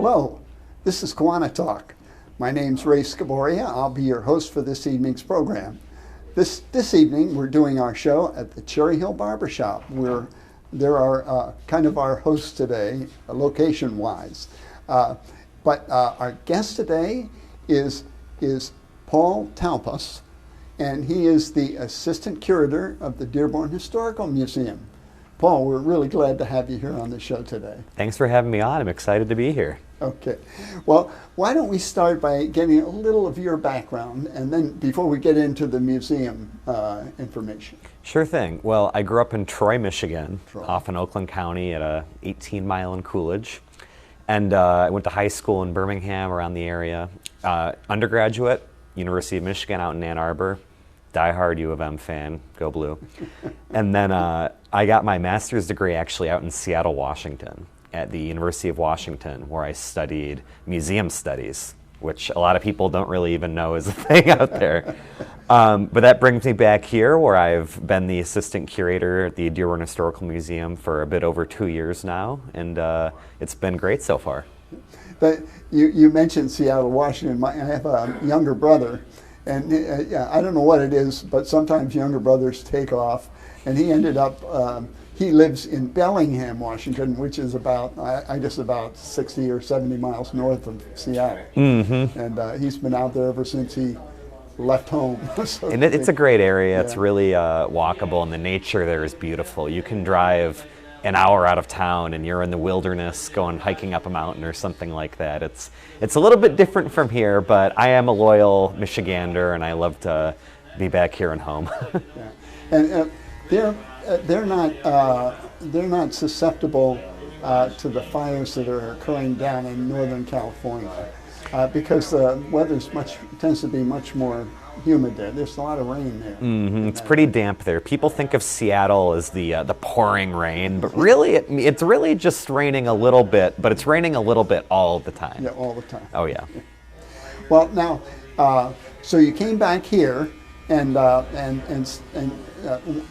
Hello, this is KiwaniTalk. My name's Ray Scaboria. I'll be your host for this evening's program. This evening we're doing our show at the Cherry Hill Barbershop, where there are kind of our hosts today, location-wise. But our guest today is Paul Talpos, and he is the Assistant Curator of the Dearborn Historical Museum. Paul, we're really glad to have you here on the show today. Thanks for having me on. I'm excited to be here. Okay. Well, why don't we start by getting a little of your background, and then before we get into the museum information. Sure thing. Well, I grew up in Troy, Michigan, off in Oakland County at a 18-mile in Coolidge. And I went to high school in Birmingham, around the area. Undergraduate, University of Michigan out in Ann Arbor. Diehard U of M fan, go blue. And then I got my master's degree actually out in Seattle, Washington, at the University of Washington, where I studied museum studies, which a lot of people don't really even know is a thing out there. But that brings me back here, where I've been the assistant curator at the Dearborn Historical Museum for a bit over 2 years now, and it's been great so far. But you mentioned Seattle, Washington. I have a younger brother, and I don't know what it is, but sometimes younger brothers take off, and he ended up, he lives in Bellingham, Washington, which is about, I guess about 60 or 70 miles north of Seattle. Mm-hmm. And he's been out there ever since he left home. So and it's a great area. Yeah. It's really walkable, and the nature there is beautiful. You can drive an hour out of town and you're in the wilderness going hiking up a mountain or something like that. It's a little bit different from here, but I am a loyal Michigander and I love to be back here and home. Yeah. And they're not susceptible to the fires that are occurring down in Northern California because the weather tends to be much more humid there. There's a lot of rain there. Mm-hmm. It's pretty damp there. People think of Seattle as the pouring rain, but really it's really just raining a little bit. But it's raining a little bit all the time. Yeah, all the time. Oh yeah. Well, now, so you came back here, and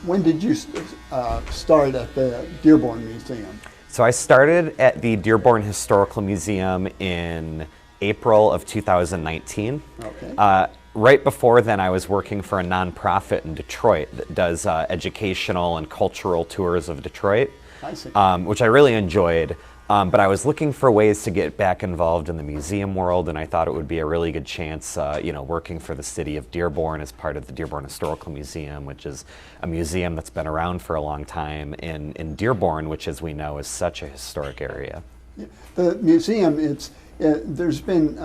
when did you start at the Dearborn Museum? So I started at the Dearborn Historical Museum in April of 2019. Okay. Right before then, I was working for a nonprofit in Detroit that does educational and cultural tours of Detroit, I see. Which I really enjoyed. But I was looking for ways to get back involved in the museum world, and I thought it would be a really good chance, working for the city of Dearborn as part of the Dearborn Historical Museum, which is a museum that's been around for a long time in Dearborn, which, as we know, is such a historic area. Yeah. The museum, there's been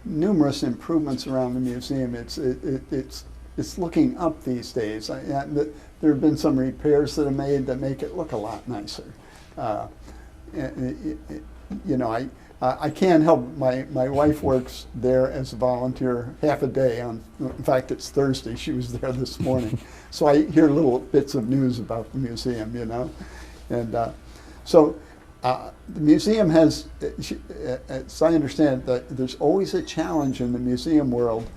numerous improvements around the museum. It's looking up these days. There have been some repairs that are made that make it look a lot nicer. I can't help, my wife works there as a volunteer half a day. In fact, it's Thursday. She was there this morning. So I hear little bits of news about the museum, And the museum has, as I understand, there's always a challenge in the museum world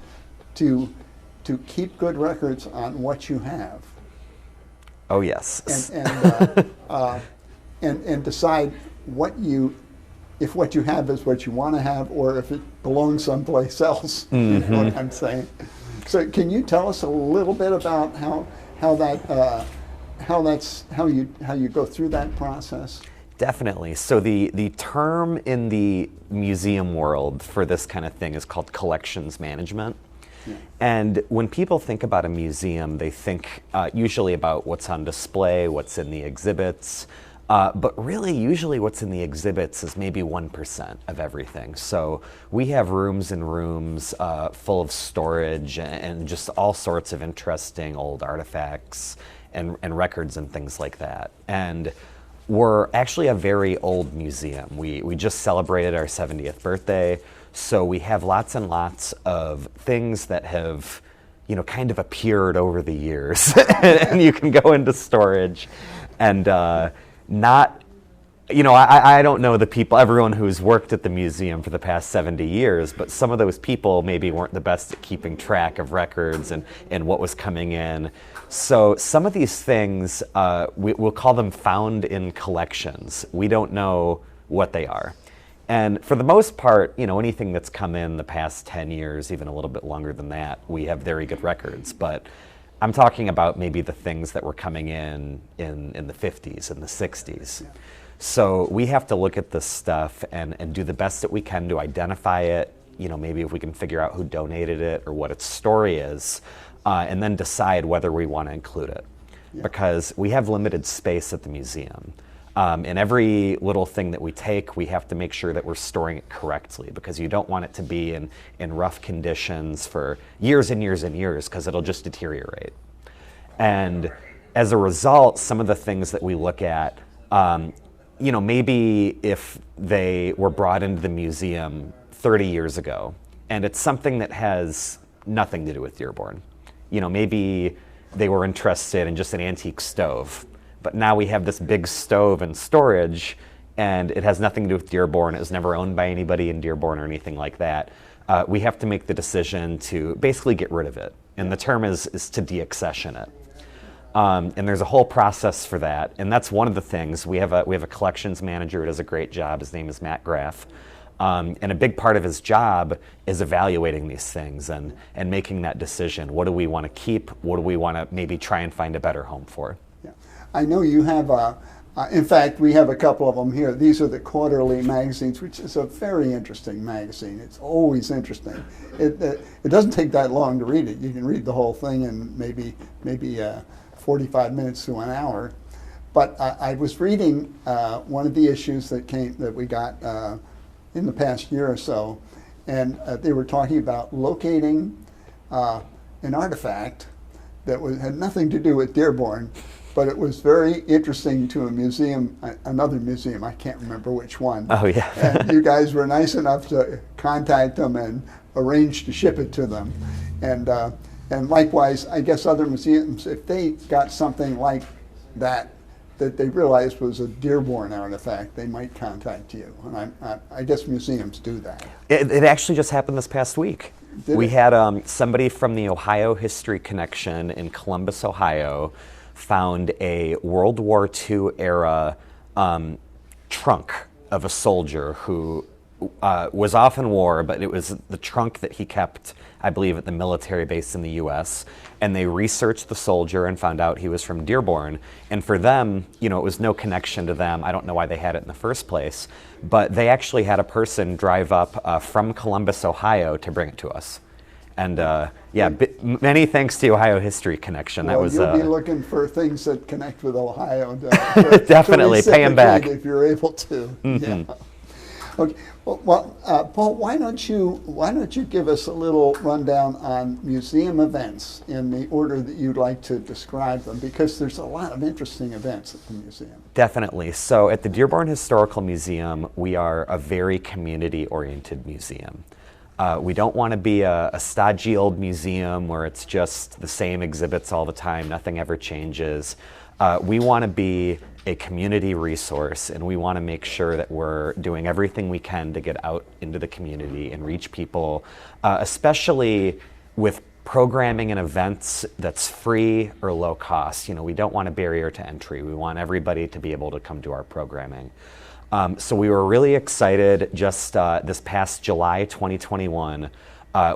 to keep good records on what you have. Oh yes. And decide if what you have is what you want to have, or if it belongs someplace else. Mm-hmm. You know what I'm saying? So can you tell us a little bit about how you go through that process? Definitely. So the term in the museum world for this kind of thing is called collections management. Yeah. And when people think about a museum, they think usually about what's on display, what's in the exhibits. But really, usually what's in the exhibits is maybe 1% of everything. So we have rooms and rooms full of storage and just all sorts of interesting old artifacts and records and things like that. And we're actually a very old museum. We just celebrated our 70th birthday, so we have lots and lots of things that have, kind of appeared over the years, and you can go into storage, and I don't know everyone who's worked at the museum for the past 70 years, but some of those people maybe weren't the best at keeping track of records and what was coming in. So some of these things, we'll call them found in collections. We don't know what they are. And for the most part, anything that's come in the past 10 years, even a little bit longer than that, we have very good records. But I'm talking about maybe the things that were coming in the 50s and the 60s. Yeah. So we have to look at this stuff and do the best that we can to identify it, maybe if we can figure out who donated it or what its story is, and then decide whether we want to include it. Yeah. Because we have limited space at the museum. And every little thing that we take, we have to make sure that we're storing it correctly, because you don't want it to be in rough conditions for years and years and years, because it'll just deteriorate. And as a result, some of the things that we look at, maybe if they were brought into the museum 30 years ago, and it's something that has nothing to do with Dearborn. Maybe they were interested in just an antique stove, but now we have this big stove in storage, and it has nothing to do with Dearborn. It was never owned by anybody in Dearborn or anything like that. We have to make the decision to basically get rid of it, and the term is to de-accession it. And there's a whole process for that, and that's one of the things. We have a collections manager who does a great job. His name is Matt Graff, and a big part of his job is evaluating these things and making that decision. What do we want to keep? What do we want to maybe try and find a better home for? Yeah. I know you have in fact, we have a couple of them here. These are the quarterly magazines, which is a very interesting magazine. It's always interesting. It doesn't take that long to read it. You can read the whole thing in maybe 45 minutes to an hour. But I was reading one of the issues that we got in the past year or so, and they were talking about locating an artifact that had nothing to do with Dearborn, but it was very interesting to a museum, another museum, I can't remember which one. Oh, yeah. And you guys were nice enough to contact them and arrange to ship it to them. And likewise, I guess other museums, if they got something like that they realized was a Dearborn artifact, they might contact you. And I guess museums do that. It actually just happened this past week. We had somebody from the Ohio History Connection in Columbus, Ohio, found a World War II era trunk of a soldier who was off in war, but it was the trunk that he kept, I believe, at the military base in the U.S. And they researched the soldier and found out he was from Dearborn. And for them, it was no connection to them. I don't know why they had it in the first place, but they actually had a person drive up from Columbus, Ohio, to bring it to us. And many thanks to Ohio History Connection. Well, that was. You'll be looking for things that connect with Ohio. Definitely, pay them back if you're able to. Mm-hmm. Yeah. Okay. Well, Paul, why don't you give us a little rundown on museum events in the order that you'd like to describe them, because there's a lot of interesting events at the museum. Definitely. So at the Dearborn Historical Museum, we are a very community-oriented museum. We don't want to be a stodgy old museum where it's just the same exhibits all the time, nothing ever changes. We want to be a community resource, and we want to make sure that we're doing everything we can to get out into the community and reach people, especially with programming and events that's free or low cost. We don't want a barrier to entry. We want everybody to be able to come to our programming. So we were really excited just this past July 2021.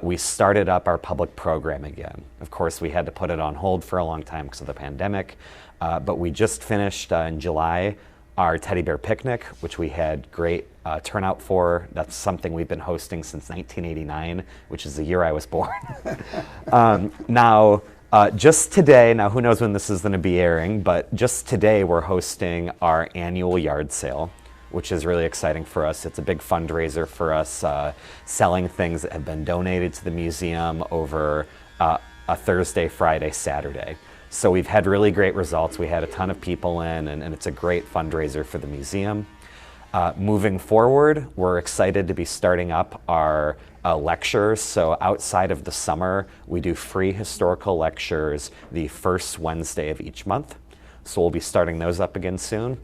We started up our public program again. Of course, we had to put it on hold for a long time because of the pandemic, but we just finished in July our teddy bear picnic, which we had great turnout for. That's something we've been hosting since 1989, which is the year I was born. Just today, now who knows when this is going to be airing, but just today we're hosting our annual yard sale, which is really exciting for us. It's a big fundraiser for us, selling things that have been donated to the museum over a Thursday, Friday, Saturday. So we've had really great results. We had a ton of people in, and it's a great fundraiser for the museum. Moving forward, we're excited to be starting up our lectures. So outside of the summer, we do free historical lectures the first Wednesday of each month. So we'll be starting those up again soon.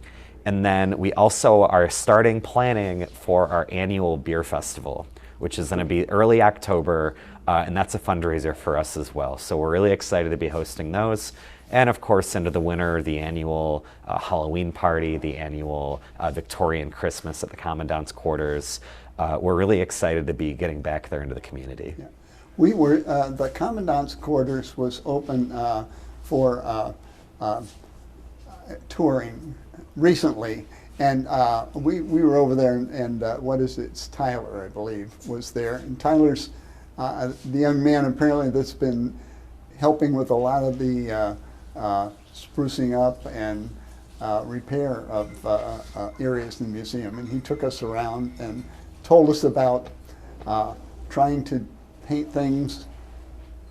And then we also are starting planning for our annual beer festival, which is going to be early October. and that's a fundraiser for us as well. So we're really excited to be hosting those. And of course, into the winter, the annual Halloween party, the annual Victorian Christmas at the Commandant's Quarters. We're really excited to be getting back there into the community. Yeah. We were, the Commandant's Quarters was open for touring recently, and we were over there, and what is it? It's Tyler, I believe, was there. And Tyler's the young man apparently that's been helping with a lot of the sprucing up and repair of areas in the museum. And he took us around and told us about trying to paint things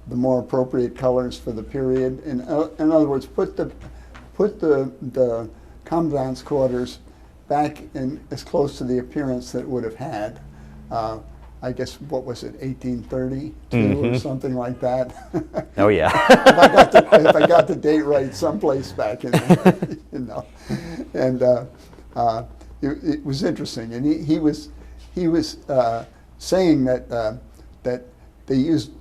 the more appropriate colors for the period. In other words, put the Commandant's Quarters back in as close to the appearance that it would have had. I guess, what was it, 1832 or something like that? Oh yeah. if I got the date right, someplace back in there, you know. And it was interesting, and he was saying that that they used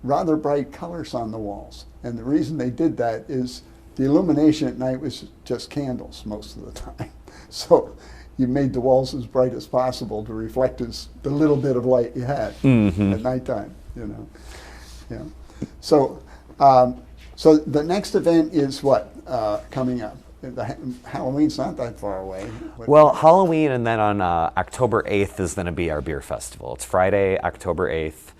rather bright colors on the walls, and the reason they did that is the illumination at night was just candles most of the time. So you made the walls as bright as possible to reflect the little bit of light you had at nighttime, you know. Yeah. So, so the next event is what coming up? Halloween's not that far away. Well, Halloween, and then on October 8th is going to be our beer festival. It's Friday, October 8th.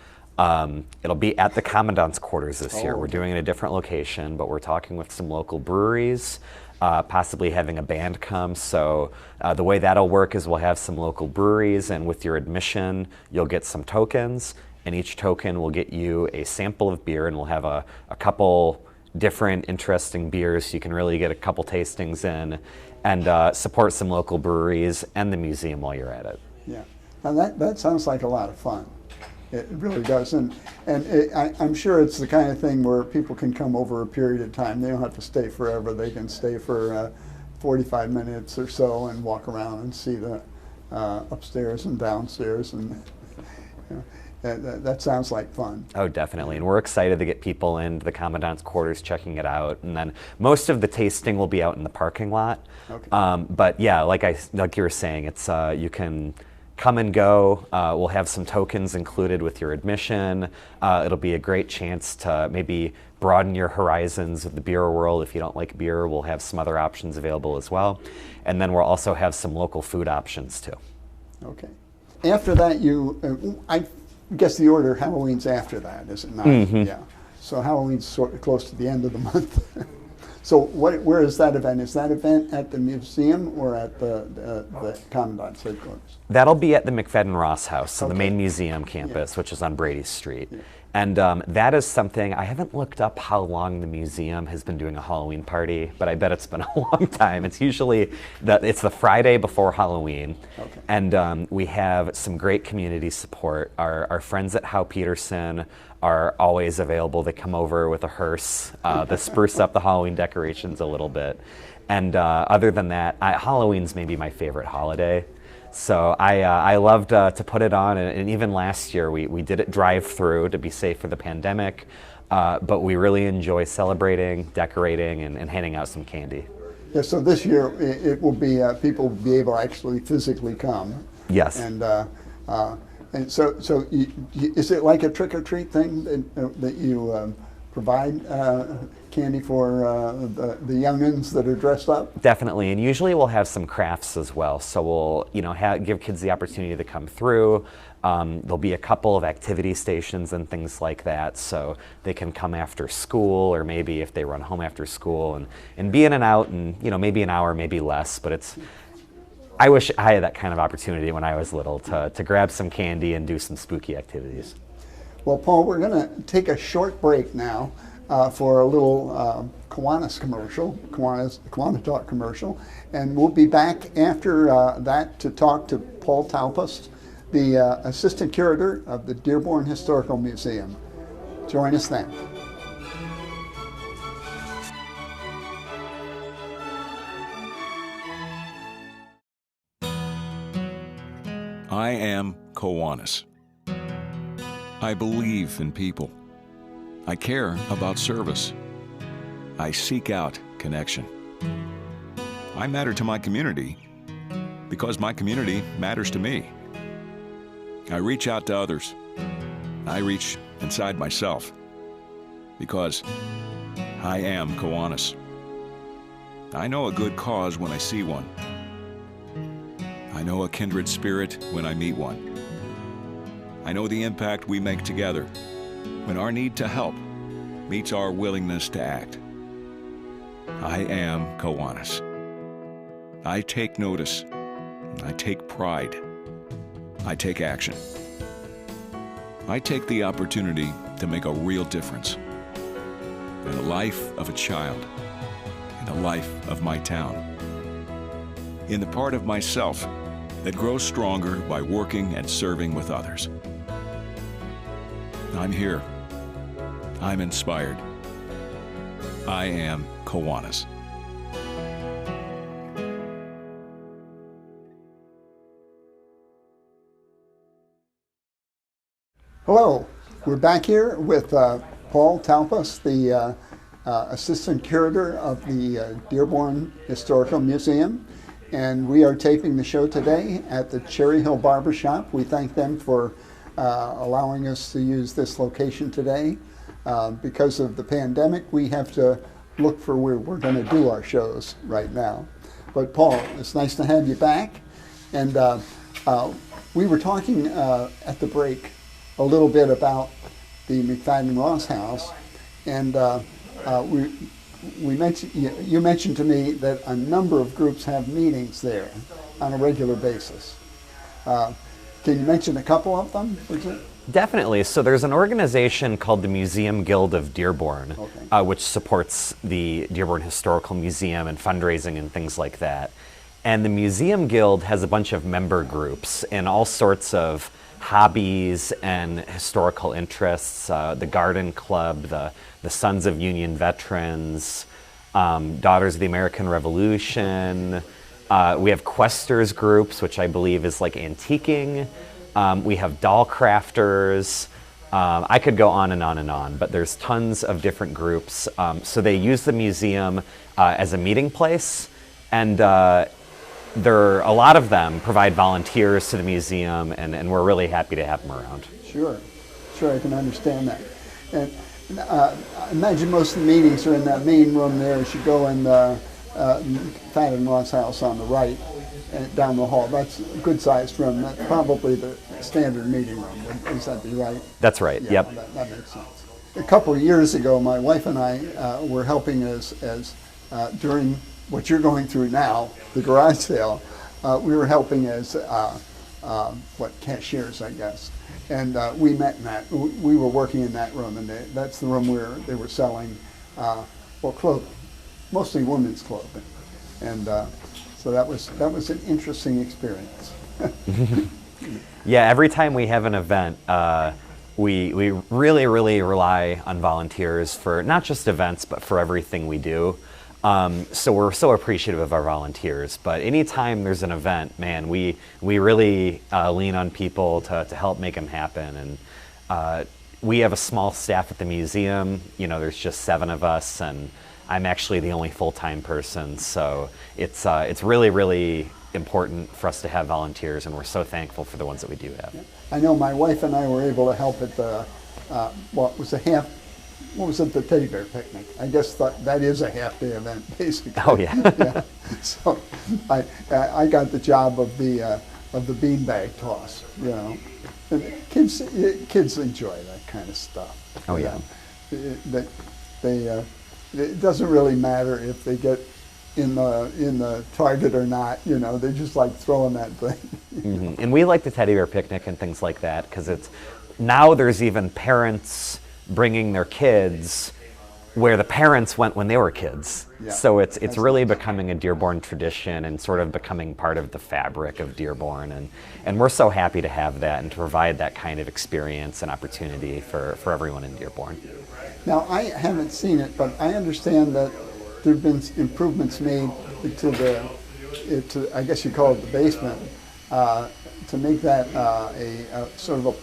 It'll be at the Commandant's Quarters this year. We're doing it in a different location, but we're talking with some local breweries, possibly having a band come. So the way that'll work is we'll have some local breweries, and with your admission, you'll get some tokens, and each token will get you a sample of beer, and we'll have a couple different interesting beers so you can really get a couple tastings in and support some local breweries and the museum while you're at it. Yeah, and that sounds like a lot of fun. It really does, and I'm sure it's the kind of thing where people can come over a period of time. They don't have to stay forever. They can stay for 45 minutes or so and walk around and see the upstairs and downstairs, and you know, that sounds like fun. Oh, definitely, and we're excited to get people into the Commandant's Quarters checking it out, and then most of the tasting will be out in the parking lot. Okay. But yeah, like you were saying, it's you can come and go. We'll have some tokens included with your admission. It'll be a great chance to maybe broaden your horizons of the beer world. If you don't like beer, we'll have some other options available as well. And then we'll also have some local food options too. Okay. After that, I guess the order, Halloween's after that, is it not? Yeah. So Halloween's sort of close to the end of the month. So where is that event? Is that event at the museum or at the Commandant's headquarters? That'll be at the McFadden Ross House, so the main museum campus, which is on Brady Street. Yeah. And that is something, I haven't looked up how long the museum has been doing a Halloween party, but I bet it's been a long time. It's usually, it's the Friday before Halloween. Okay. And we have some great community support. Our friends at Howe Peterson are always available. They come over with a hearse to spruce up the Halloween decorations a little bit. And other than that, Halloween's maybe my favorite holiday. So I loved to put it on, and even last year we did it drive-through to be safe for the pandemic, but we really enjoy celebrating, decorating, and handing out some candy. Yeah, so this year it will be, people will be able to actually physically come. Yes. And so is it like a trick-or-treat thing that you provide candy for the youngins that are dressed up? Definitely, and usually we'll have some crafts as well. So we'll, give kids the opportunity to come through. There'll be a couple of activity stations and things like that, so they can come after school, or maybe if they run home after school, and be in and out, and maybe an hour, maybe less. But I wish I had that kind of opportunity when I was little to grab some candy and do some spooky activities. Well, Paul, we're going to take a short break now for a little Kiwanis commercial, KiwaniTalk commercial, and we'll be back after that to talk to Paul Talpos, the Assistant Curator of the Dearborn Historical Museum. Join us then. I am Kiwanis. I believe in people. I care about service. I seek out connection. I matter to my community because my community matters to me. I reach out to others. I reach inside myself because I am Kiwanis. I know a good cause when I see one. I know a kindred spirit when I meet one. I know the impact we make together when our need to help meets our willingness to act. I am Kiwanis. I take notice. I take pride. I take action. I take the opportunity to make a real difference in the life of a child, in the life of my town, in the part of myself that grows stronger by working and serving with others. I'm here. I'm inspired. I am Kiwanis. Hello, we're back here with Paul Talpos, the Assistant Curator of the Dearborn Historical Museum, and we are taping the show today at the Cherry Hill Barbershop. We thank them for allowing us to use this location today. Because of the pandemic, we have to look for where we're going to do our shows right now. But Paul, it's nice to have you back. And we were talking at the break a little bit about the McFadden Ross House, and we mentioned, you mentioned to me that a number of groups have meetings there on a regular basis. Can you mention a couple of them? Definitely. So there's an organization called the Museum Guild of Dearborn, Okay. which supports the Dearborn Historical Museum and fundraising and things like that. And the Museum Guild has a bunch of member groups in all sorts of hobbies and historical interests, the Garden Club, the Sons of Union Veterans, Daughters of the American Revolution. We have Questers groups, which I believe is like antiquing. We have doll crafters. I could go on and on and on, but there's tons of different groups. So they use the museum as a meeting place, and a lot of them provide volunteers to the museum, and we're really happy to have them around. Sure, I can understand that. And I imagine most of the meetings are in that main room there as you go in the McFadden Ross House on the right, and down the hall. That's a good-sized room. That's probably the standard meeting room. Is that be right? That's right. Yeah, Yep. that makes sense. A couple of years ago, my wife and I were helping as during what you're going through now, the garage sale. We were helping as cashiers, I guess. And we met in that. We were working in that room, and that's the room where they were selling clothing, mostly women's clothing. And so that was an interesting experience. Yeah, every time we have an event, we really rely on volunteers for not just events, but for everything we do. So we're so appreciative of our volunteers. But anytime there's an event, man, we really lean on people to help make them happen. And we have a small staff at the museum. You know, there's just 7 of us, and I'm actually the only full-time person. So it's really important for us to have volunteers, and we're so thankful for the ones that we do have. I know my wife and I were able to help at the what was it, the teddy bear picnic? I guess that is a half-day event, basically. Oh yeah. Yeah. So I got the job of the beanbag toss, you know. And kids enjoy that kind of stuff. Oh yeah. It doesn't really matter if they get in the target or not, you know. They just like throwing that thing. Mm-hmm. And we like the teddy bear picnic and things like that because now there's even parents bringing their kids where the parents went when they were kids. Yeah. So it's really becoming a Dearborn tradition and sort of becoming part of the fabric of Dearborn. And we're so happy to have that and to provide that kind of experience and opportunity for everyone in Dearborn. Now, I haven't seen it, but I understand that there have been improvements made to I guess you call it the basement, to make that a sort of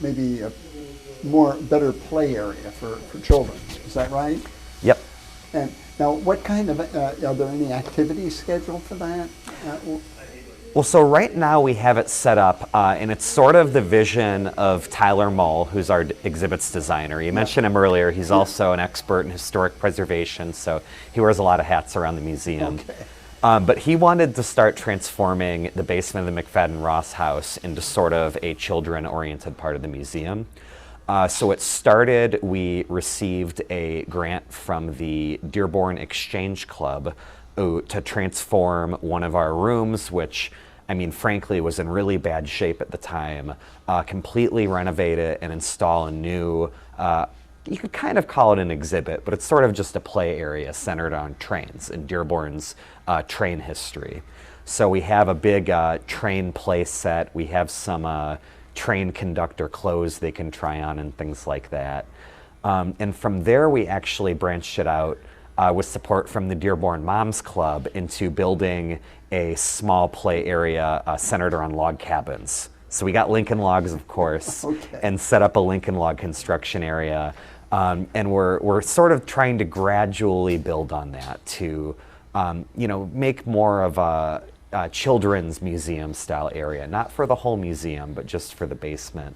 maybe a better play area for children. Is that right? Yep. And now, what kind of are there any activities scheduled for that? Well, so right now we have it set up, and it's sort of the vision of Tyler Mull, who's our exhibits designer. You mentioned him earlier. He's also an expert in historic preservation, so he wears a lot of hats around the museum. Okay. But he wanted to start transforming the basement of the McFadden Ross house into sort of a children-oriented part of the museum. So it started, we received a grant from the Dearborn Exchange Club to transform one of our rooms, which, I mean, frankly, was in really bad shape at the time, completely renovate it and install a new, you could kind of call it an exhibit, but it's sort of just a play area centered on trains and Dearborn's train history. So we have a big train play set. We have some train conductor clothes they can try on and things like that. And from there, we actually branched it out with support from the Dearborn Moms Club into building a small play area centered around log cabins. So we got Lincoln Logs, of course, and set up a Lincoln Log construction area. And we're sort of trying to gradually build on that to, make more of a children's museum style area, not for the whole museum, but just for the basement.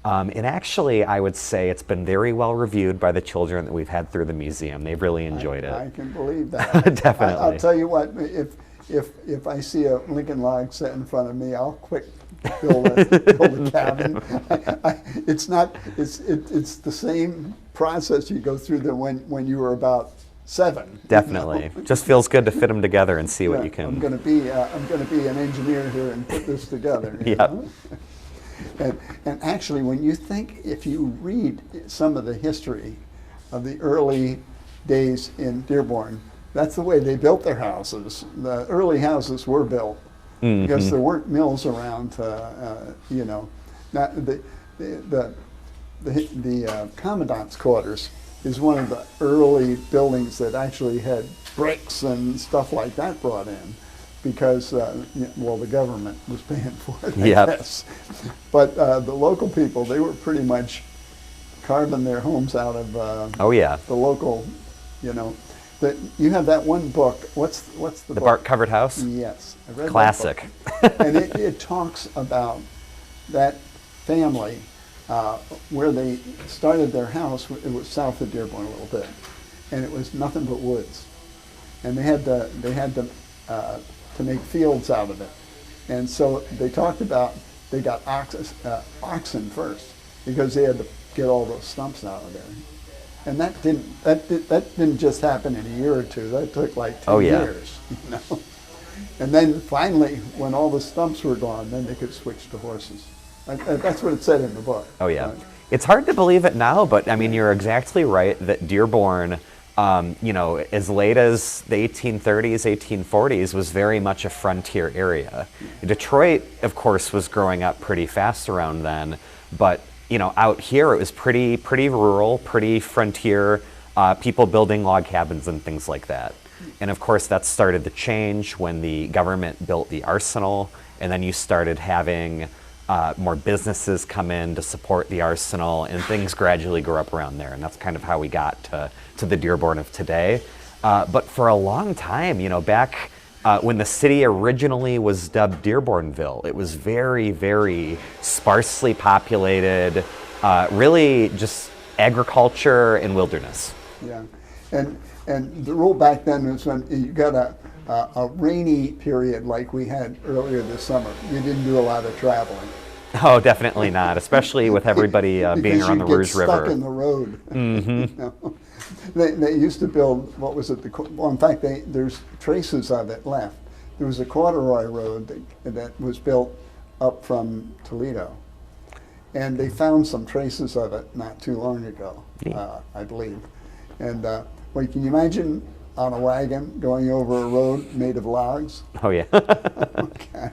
And actually, I would say it's been very well reviewed by the children that we've had through the museum. They've really enjoyed it. I can believe that. Definitely. I'll tell you what, if I see a Lincoln Log set in front of me, I'll quick build a cabin. It's the same process you go through when you were about 7. Definitely. Just feels good to fit them together and see what you can. I'm going to be an engineer here and put this together. Yep. And actually, when you think, if you read some of the history of the early days in Dearborn, that's the way they built their houses. The early houses were built because there weren't mills around. Not the commandant's quarters is one of the early buildings that actually had bricks and stuff like that brought in, because the government was paying for it, I guess. But the local people, they were pretty much carving their homes out of the local, you have that one book. What's the book? The Bark Covered House? Yes, I read Classic. that book. And it talks about that family where they started their house. It was south of Dearborn a little bit, and it was nothing but woods, and they had to make fields out of it. And so they talked about they got oxen first, because they had to get all those stumps out of there. And that didn't just happen in a year or two. That took like 10 years, And then finally, when all the stumps were gone, then they could switch to horses. That's what it said in the book. Oh yeah. It's hard to believe it now, but I mean, you're exactly right that Dearborn, as late as the 1830s, 1840s, was very much a frontier area. Detroit, of course, was growing up pretty fast around then, but out here it was pretty rural, pretty frontier, people building log cabins and things like that. And of course, that started to change when the government built the arsenal, and then you started having more businesses come in to support the arsenal, and things gradually grew up around there, and that's kind of how we got to the Dearborn of today. But for a long time, back when the city originally was dubbed Dearbornville, it was very, very sparsely populated, really just agriculture and wilderness. Yeah, and the rule back then was when you got a rainy period like we had earlier this summer, you didn't do a lot of traveling. Oh, definitely not, especially with everybody being around the Rouge River. Stuck in the road. Mm-hmm. They used to build, what was it? In fact, there's traces of it left. There was a corduroy road that was built up from Toledo, and they found some traces of it not too long ago, I believe. And can you imagine on a wagon going over a road made of logs? Oh yeah. Okay.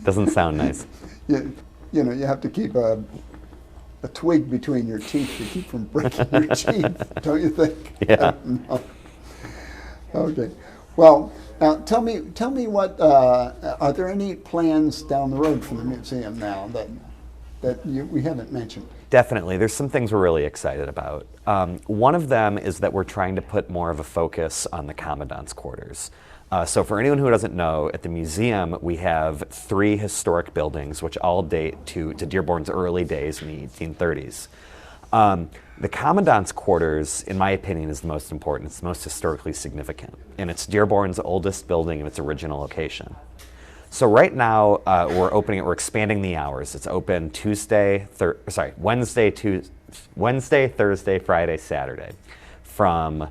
Doesn't sound nice. You have to keep a twig between your teeth to keep from breaking your teeth, don't you think? Yeah. No. Okay. Well, now tell me what are there any plans down the road for the museum now that we haven't mentioned? Definitely. There's some things we're really excited about. One of them is that we're trying to put more of a focus on the Commandant's quarters. So for anyone who doesn't know, at the museum we have 3 historic buildings which all date to Dearborn's early days in the 1830s. The Commandant's quarters, in my opinion, is the most important. It's the most historically significant. And it's Dearborn's oldest building in its original location. So right now, we're expanding the hours. It's open Wednesday, Thursday, Friday, Saturday, from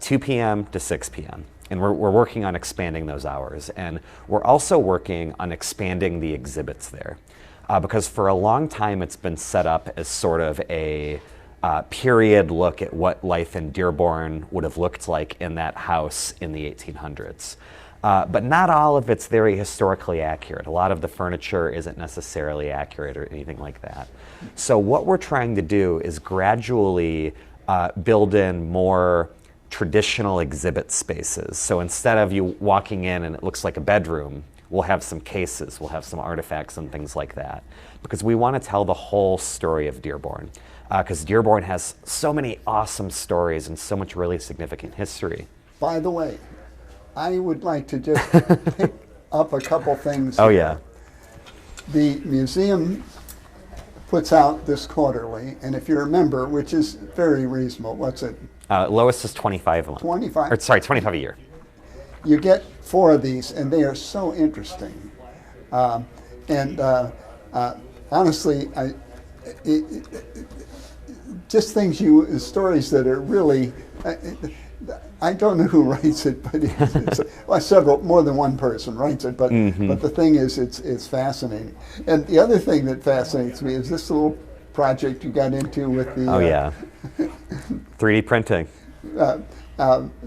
2 p.m. to 6 p.m. And we're working on expanding those hours. And we're also working on expanding the exhibits there. Because for a long time, it's been set up as sort of a period look at what life in Dearborn would have looked like in that house in the 1800s. But not all of it's very historically accurate. A lot of the furniture isn't necessarily accurate or anything like that. So what we're trying to do is gradually build in more traditional exhibit spaces. So instead of you walking in and it looks like a bedroom, we'll have some cases, we'll have some artifacts and things like that. Because we want to tell the whole story of Dearborn. Because Dearborn has so many awesome stories and so much really significant history. By the way, I would like to just pick up a couple things. Oh, here. yeah. The museum puts out this quarterly, and if you remember, which is very reasonable, what's it? Lowest is 25 a month. 25? Or, sorry, 25 a year. You get 4 of these, and they are so interesting. Honestly, just stories that are really, I don't know who writes it, but more than one person writes it, but the thing is, it's fascinating. And the other thing that fascinates me is this little project you got into with the 3D printing.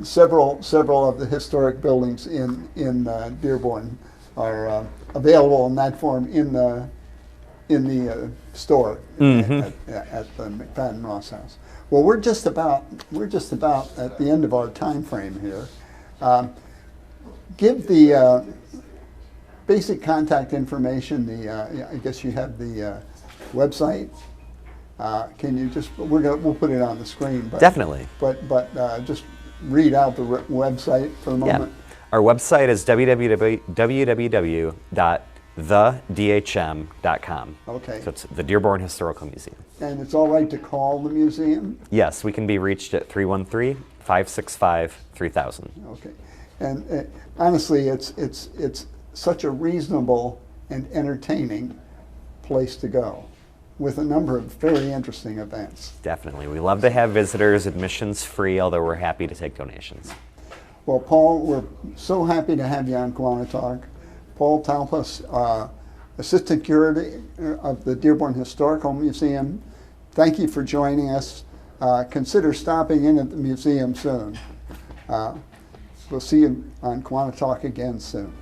Several of the historic buildings in Dearborn are available in that form in the store at the McFadden Ross House. Well, we're just about at the end of our time frame here. Give the basic contact information. I guess you have the website. Can you just we'll put it on the screen. But, Definitely. But just read out the website for a moment. Yeah. Our website is www.thedhm.com. Okay. So it's the Dearborn Historical Museum. And it's all right to call the museum? Yes, we can be reached at 313-565-3000. Okay. And honestly, it's such a reasonable and entertaining place to go, with a number of very interesting events. Definitely. We love to have visitors, admissions free, although we're happy to take donations. Well, Paul, we're so happy to have you on KiwaniTalk. Paul Talpos, Assistant Curator of the Dearborn Historical Museum, thank you for joining us. Consider stopping in at the museum soon. We'll see you on KiwaniTalk again soon.